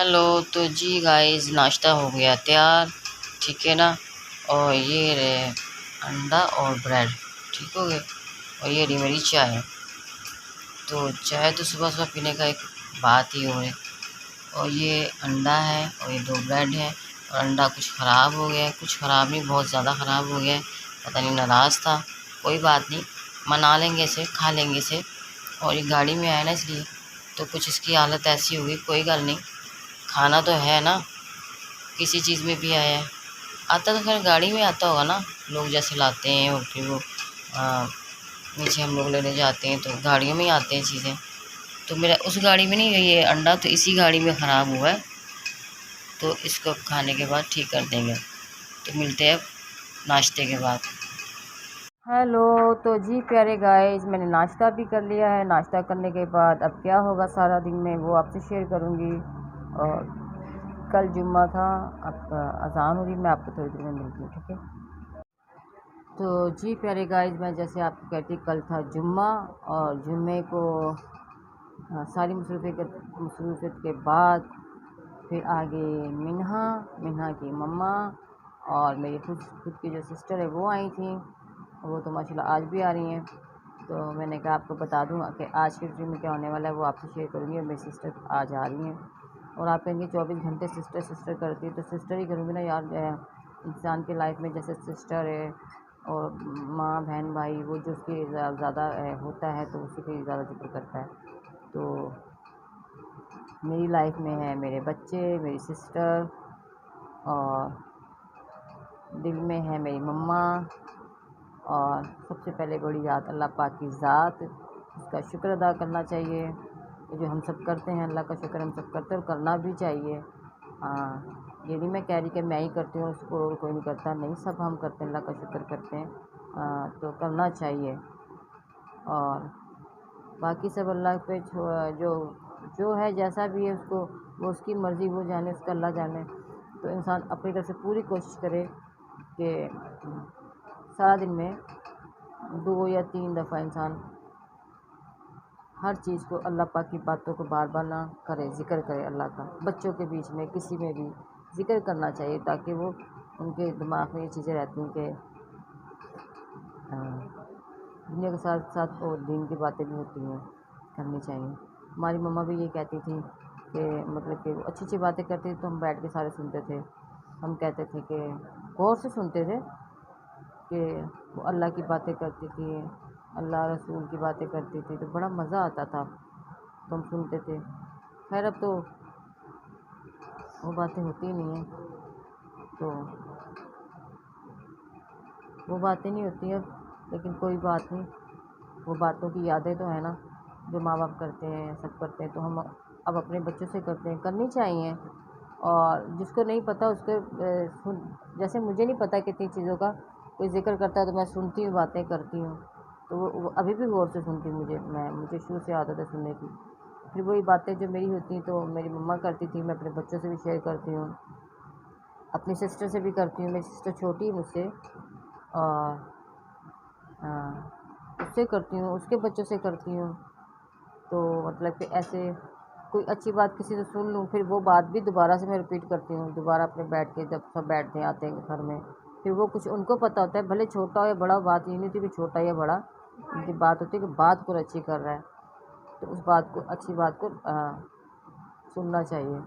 Hello. तो जी guys, नाश्ता हो गया तैयार, ठीक है ना। और ये रहे अंडा और ब्रेड, ठीक हो गए। और ये रही मेरी चाय। तो चाय तो सुबह सुबह पीने का एक बात ही हो है। और ये अंडा है और ये 2 ब्रेड है। और अंडा कुछ ख़राब हो गया है, कुछ ख़राब नहीं, बहुत ज़्यादा ख़राब हो गया है। पता नहीं, नाराज़ था। कोई बात नहीं, मना लेंगे इसे, खा लेंगे इसे। और ये गाड़ी में आया ना, इसलिए तो कुछ इसकी हालत ऐसी हुई। कोई गल नहीं, खाना तो है ना, किसी चीज़ में भी आया है। आता तो खैर गाड़ी में आता होगा ना, लोग जैसे लाते हैं और फिर वो नीचे हम लोग लेने जाते हैं, तो गाड़ियों में ही आते हैं चीज़ें। तो मेरा उस गाड़ी में नहीं है ये अंडा, तो इसी गाड़ी में ख़राब हुआ है। तो इसको खाने के बाद ठीक कर देंगे। तो मिलते हैं नाश्ते के बाद। हेलो। तो जी प्यारे गाइस, मैंने नाश्ता भी कर लिया है। नाश्ता करने के बाद अब क्या होगा सारा दिन में वो आपसे शेयर करूँगी। और कल जुम्मा था, अब अज़ान हो रही, मैं आपको थोड़ी देर में मिलती हूँ, ठीक है। तो जी प्यारे गाइस, मैं जैसे आपको कहती, कल था जुम्मा। और जुम्मे को सारी मसरूफियत के बाद फिर आगे मिन्हा मिन्हा की मम्मा और मेरी खुद की जो सिस्टर है वो आई थी। वो तो माशाल्लाह आज भी आ रही हैं। तो मैंने कहा आपको बता दूँ कि आज के वीडियो में क्या होने वाला है, वो आपसे शेयर करूँगी। और मेरी सिस्टर आज आ रही हैं। और आप कहेंगे 24 घंटे सिस्टर सिस्टर करती है, तो सिस्टर ही करूँगी ना यार। इंसान की लाइफ में जैसे सिस्टर है और माँ बहन भाई, वो जो उसकी ज़्यादा होता है तो उसी की ज़्यादा जिक्र करता है। तो मेरी लाइफ में है मेरे बच्चे, मेरी सिस्टर, और दिल में है मेरी मम्मा। और सबसे पहले बड़ी ज़ात अल्लाह पाक की ज़ात, उसका शुक्र अदा करना चाहिए। ये जो हम सब करते हैं, अल्लाह का शुक्र हम सब करते हैं और करना भी चाहिए। ये नहीं मैं कह रही कि मैं ही करती हूँ, उसको और कोई नहीं करता, नहीं, सब हम करते हैं, अल्लाह का शुक्र करते हैं। तो करना चाहिए। और बाकी सब अल्लाह पे जो जो है, जैसा भी है उसको, वो उसकी मर्ज़ी, वो जाने, उसका अल्लाह जाने। तो इंसान अपनी तरफ से पूरी कोशिश करे कि सारा दिन में 2 या 3 दफ़ा इंसान हर चीज़ को, अल्लाह पाक की बातों को बार बार ना करे, ज़िक्र करे अल्लाह का। बच्चों के बीच में, किसी में भी ज़िक्र करना चाहिए, ताकि वो उनके दिमाग में ये चीज़ें रहती हैं कि दुनिया के साथ साथ और दीन की बातें भी होती हैं, करनी चाहिए। हमारी मम्मा भी ये कहती थी कि मतलब कि वो अच्छी अच्छी बातें करती थी, तो हम बैठ के सारे सुनते थे। हम कहते थे कि गौर से सुनते थे कि वो अल्लाह की बातें करती थी, अल्लाह रसूल की बातें करती थी, तो बड़ा मज़ा आता था, तो हम सुनते थे। खैर अब तो वो बातें होती ही नहीं हैं, तो वो बातें नहीं होती अब। लेकिन कोई बात नहीं, वो बातों की यादें तो है ना, जो माँ बाप करते हैं, सब करते हैं, तो हम अब अपने बच्चों से करते हैं, करनी चाहिए। और जिसको नहीं पता उसको सुन, जैसे मुझे नहीं पता कितनी चीज़ों का, कोई ज़िक्र करता है तो मैं सुनती हूँ, बातें करती हूँ। तो वो अभी भी गौर से सुनती हूँ, मुझे शुरू से आदत है सुनने की। फिर वही बातें जो मेरी होती हैं, तो मेरी मम्मा करती थी, मैं अपने बच्चों से भी शेयर करती हूँ, अपनी सिस्टर से भी करती हूँ। मेरी सिस्टर छोटी है मुझसे, और उससे करती हूँ, उसके बच्चों से करती हूँ। तो मतलब कि ऐसे कोई अच्छी बात किसी से सुन लूँ, फिर वो बात भी दोबारा से मैं रिपीट करती हूँ, दोबारा अपने बैठ के, जब सब बैठते हैं आते हैं घर में, फिर वो कुछ उनको पता होता है, भले छोटा हो या बड़ा। बात ये नहीं होती कि छोटा या बड़ा, उनकी बात होती है कि बात को अच्छी कर रहा है, तो उस बात को, अच्छी बात को सुनना चाहिए।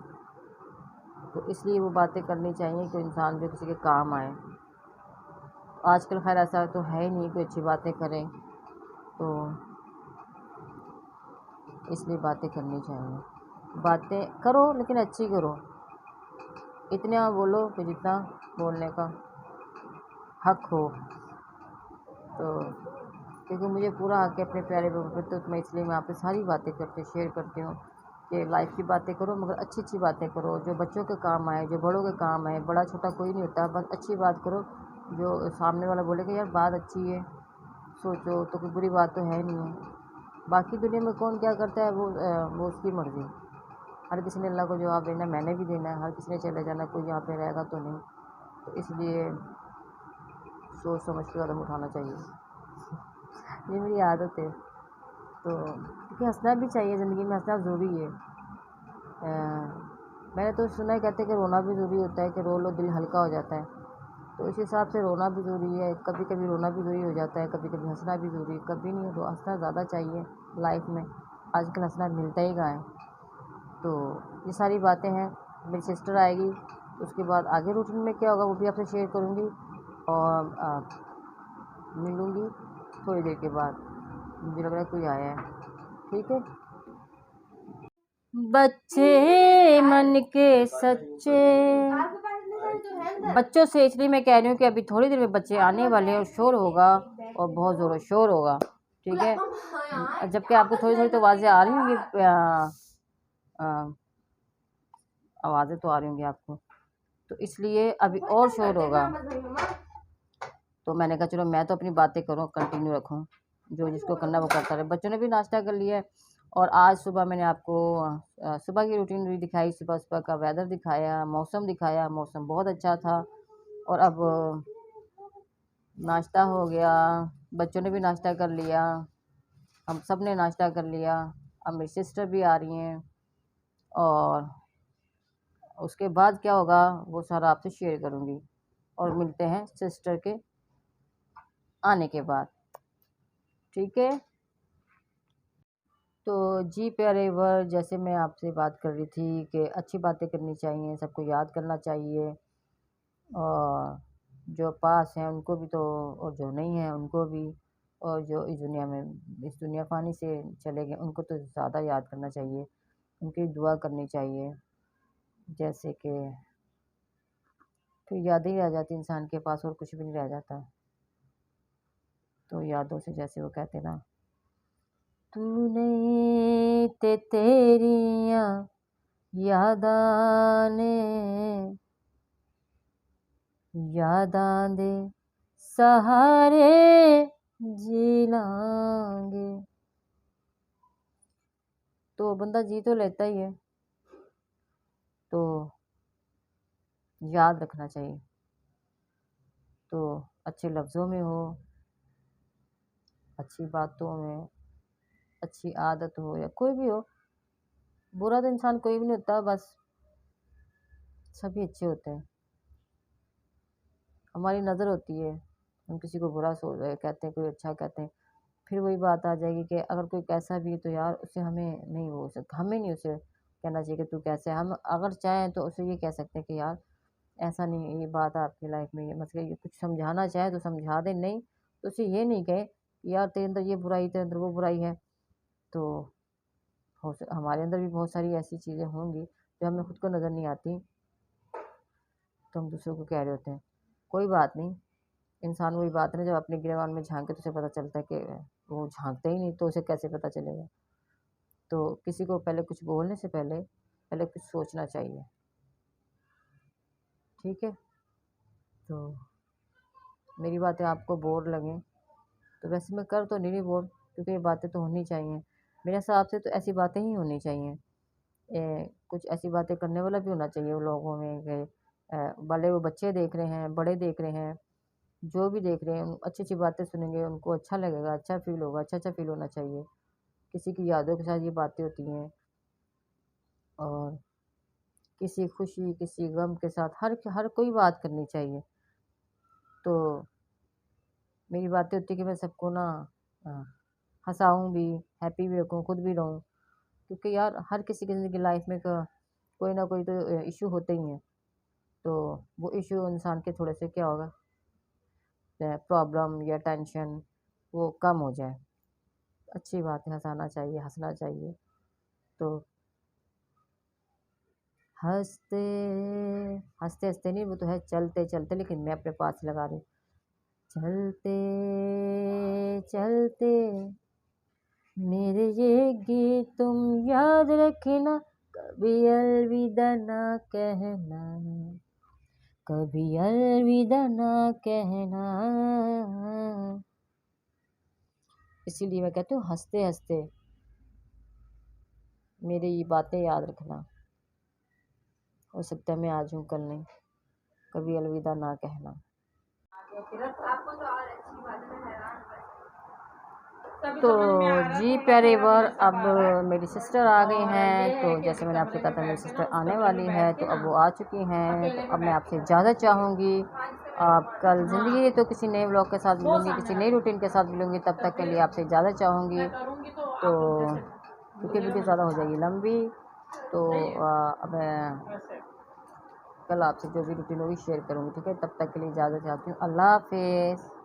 तो इसलिए वो बातें करनी चाहिए कि इंसान जो किसी के काम आए। आजकल खैर ऐसा तो है ही नहीं, कोई अच्छी बातें करें, तो इसलिए बातें करनी चाहिए। बातें करो लेकिन अच्छी करो, इतना बोलो कि जितना बोलने का हक हो। तो क्योंकि मुझे पूरा हक है अपने प्यारे बाबू पे, तो मैं इसलिए मैं आपसे सारी बातें करके शेयर करती हूँ कि लाइफ की बातें करो, मगर अच्छी अच्छी बातें करो, जो बच्चों के काम आए, जो बड़ों के काम आए। बड़ा छोटा कोई नहीं होता, बस अच्छी बात करो, जो सामने वाला बोले कि यार बात अच्छी है, सोचो, तो कोई बुरी बात तो है नहीं है। बाकी दुनिया में कौन क्या करता है, वो उसकी मर्ज़ी। हर किसी ने अल्लाह को जवाब देना, मैंने भी देना है, हर किसी ने चले जाना, कोई यहाँ पे रहेगा तो नहीं। तो इसलिए सोच समझ के कदम उठाना चाहिए। ये मेरी आदत है। तो क्योंकि हंसना भी चाहिए, ज़िंदगी में हंसना ज़रूरी है। मैंने तो सुना है, कहते हैं कि रोना भी ज़रूरी होता है, कि रो लो दिल हल्का हो जाता है। तो इस हिसाब से रोना भी ज़रूरी है, कभी कभी रोना भी ज़रूरी हो जाता है, कभी कभी हंसना भी ज़रूरी है। कभी नहीं तो हंसना ज़्यादा चाहिए लाइफ में, आजकल हंसना मिलता ही कहाँ है। तो ये सारी बातें हैं। मेरी सिस्टर आएगी, उसके बाद आगे रूटीन में क्या होगा वो भी आपसे शेयर करूँगी, और मिलूँगी थोड़ी देर के बाद। मुझे लग रहा है कोई आया है, ठीक है। बच्चे मन के सच्चे, बच्चों से इसलिए मैं कह रही हूँ कि अभी थोड़ी देर में बच्चे आने वाले हैं और शोर होगा, और बहुत ज़ोर शोर होगा, ठीक है। जबकि आपको थोड़ी थोड़ी तो आवाज़ें आ रही होंगी, आवाज़ें तो आ रही होंगी आपको, तो इसलिए अभी और शोर होगा। तो मैंने कहा चलो मैं तो अपनी बातें करूँ, कंटिन्यू रखूँ, जो जिसको करना वो करता रहे। बच्चों ने भी नाश्ता कर लिया है, और आज सुबह मैंने आपको सुबह की रूटीन भी दिखाई, सुबह सुबह का वेदर दिखाया, मौसम दिखाया, मौसम बहुत अच्छा था। और अब नाश्ता हो गया, बच्चों ने भी नाश्ता कर लिया, हम सब ने नाश्ता कर लिया। अब मेरी सिस्टर भी आ रही हैं, और उसके बाद क्या होगा वो सारा आपसे शेयर करूँगी, और मिलते हैं सिस्टर के आने के बाद, ठीक है। तो जी प्यारे वर, जैसे मैं आपसे बात कर रही थी कि अच्छी बातें करनी चाहिए, सबको याद करना चाहिए, और जो पास हैं उनको भी तो, और जो नहीं हैं उनको भी, और जो इस दुनिया में, इस दुनिया फ़ानी से चले गए उनको तो ज़्यादा याद करना चाहिए, उनकी दुआ करनी चाहिए। जैसे कि फिर यादें ही रह जाती इंसान के पास, और कुछ भी नहीं रह जाता। तो यादों से, जैसे वो कहते ना, तूने ते तेरियां यादां ने, यादां दे सहारे जी लांगे। तो बंदा जी तो लेता ही है, तो याद रखना चाहिए। तो अच्छे लफ्ज़ों में हो, अच्छी बातों में, अच्छी आदत हो, या कोई भी हो, बुरा तो इंसान कोई भी नहीं होता, बस सभी अच्छे होते हैं। हमारी नज़र होती है, हम किसी को बुरा सोच कहते हैं, कोई अच्छा कहते हैं, फिर वही बात आ जाएगी कि अगर कोई कैसा भी है तो यार उसे हमें नहीं हो सकता, हमें नहीं उसे कहना चाहिए कि तू कैसे है। हम अगर चाहें तो उसे ये कह सकते हैं कि यार ऐसा नहीं है, ये बात आपकी लाइफ में, ये मतलब ये कुछ समझाना चाहे तो समझा दे, नहीं तो उसे ये नहीं कहे कि यार तेरे अंदर ये बुराई, तेरे अंदर वो बुराई है। तो हमारे अंदर भी बहुत सारी ऐसी चीज़ें होंगी जो हमें खुद को नज़र नहीं आती, तो हम दूसरों को कह रहे होते हैं। कोई बात नहीं, इंसान वही बात है ना, जब अपने गिरबान में झांके तो उसे पता चलता है कि वो झांकता ही नहीं, तो उसे कैसे पता चलेगा। तो किसी को पहले कुछ बोलने से पहले पहले कुछ सोचना चाहिए, ठीक है। तो मेरी बातें आपको बोर लगें तो वैसे मैं कर तो नहीं बोर, क्योंकि ये बातें तो होनी चाहिए मेरे हिसाब से, तो ऐसी बातें ही होनी चाहिए। कुछ ऐसी बातें करने वाला भी होना चाहिए वो लोगों में, कि भले वो बच्चे देख रहे हैं, बड़े देख रहे हैं, जो भी देख रहे हैं, अच्छी अच्छी बातें सुनेंगे, उनको अच्छा लगेगा, अच्छा फील होगा, अच्छा अच्छा फील होना चाहिए। किसी की यादों के साथ ये बातें होती हैं, और किसी खुशी किसी गम के साथ हर हर कोई बात करनी चाहिए। तो मेरी बातें होती है कि मैं सबको ना अ, हँसाऊँ भी, हैप्पी भी रखूँ, खुद भी रहूँ, क्योंकि यार हर किसी की ज़िंदगी लाइफ में कोई ना कोई तो इश्यू होते ही हैं। तो वो इश्यू इंसान के थोड़े से क्या होगा, प्रॉब्लम या टेंशन वो कम हो जाए। अच्छी बात है, हँसाना चाहिए, हँसना चाहिए। तो हँसते हँसते हँसते नहीं, वो तो है चलते चलते, लेकिन मैं अपने पास लगा रही हूँ। चलते चलते मेरे ये गीत तुम याद रखना, कभी अलविदा ना कहना, कभी अलविदा ना कहना। इसीलिए मैं कहती हूँ हंसते हंसते मेरी ये बातें याद रखना। हो सकता है मैं आज हूँ कल नहीं, कभी अलविदा ना कहना। तो जी प्यारे वर, अब मेरी सिस्टर आ गई हैं। तो जैसे मैंने आपसे कहा था मेरी सिस्टर आने वाली है, तो अब वो आ चुकी हैं। तो अब मैं आपसे इजाज़त चाहूँगी। आप कल ज़िंदगी तो किसी नए व्लॉग के साथ मिलूँगी, किसी नई रूटीन के साथ मिलूँगी। तब तक के लिए आपसे इजाज़त चाहूँगी। तो क्योंकि वीडियो ज़्यादा हो जाएगी लंबी, तो अब मैं कल आपसे जो भी रूटीन होगी शेयर करूँगी। ठीक है, तब तक के लिए इजाज़त चाहती हूँ। अल्लाह हाफ़िज़।